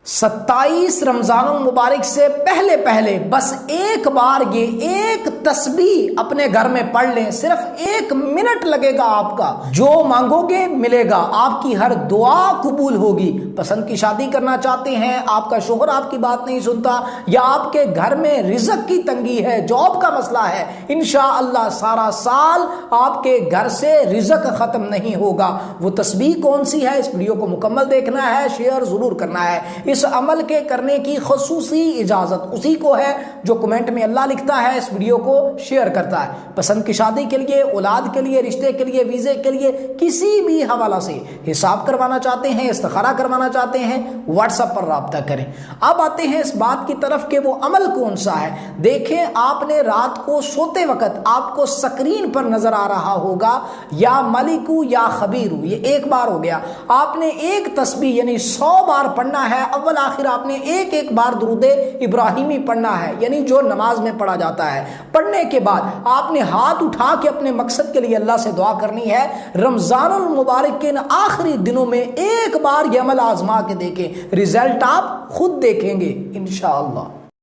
27 रमजान मुबारक से पहले पहले बस एक बार ये एक तस्बीह अपने घर में पढ़ लें। सिर्फ 1 मिनट लगेगा आपका। जो मांगोगे मिलेगा, आपकी हर दुआ कबूल होगी। पसंद की शादी करना चाहते हैं, आपका शोहर आपकी बात नहीं सुनता, या आपके घर में रिज़्क की तंगी है, जॉब का मसला है, इंशाअल्लाह सारा साल आपके घर से रिज़्क खत्म नहीं होगा। वो तस्बीह कौन सी है, इस वीडियो को मुकम्मल देखना है, शेयर जरूर करना है। इस अमल के करने की खुसूसी इजाजत उसी को है जो कमेंट में अल्लाह लिखता है, इस वीडियो को शेयर करता है। पसंद की शादी के लिए, औलाद के लिए, रिश्ते के लिए, वीजे के लिए, किसी भी हवाला से हिसाब करवाना चाहते हैं, इस्तिखारा करवाना चाहते हैं, व्हाट्सएप पर राब्ता करें। अब आते हैं इस बात की तरफ कि वो अमल कौन सा है। देखें, आपने रात को सोते वक्त आपको स्क्रीन पर नजर आ रहा होगा या मलिकू या खबीरू, ये एक बार हो गया। आपने एक तस्बीह यानी 100 बार पढ़ना है। अव्वल आखिर आपने एक बार दुरूदे इब्राहिमी पढ़ना है, यानी जो नमाज में पढ़ा जाता है। पढ़ने के बाद आपने हाथ उठा के अपने मकसद के लिए अल्लाह से दुआ करनी है। रमजानुल मुबारक के इन आखिरी दिनों में एक बार यह अमल आजमा के देखें, रिजल्ट आप खुद देखेंगे इंशाअल्लाह।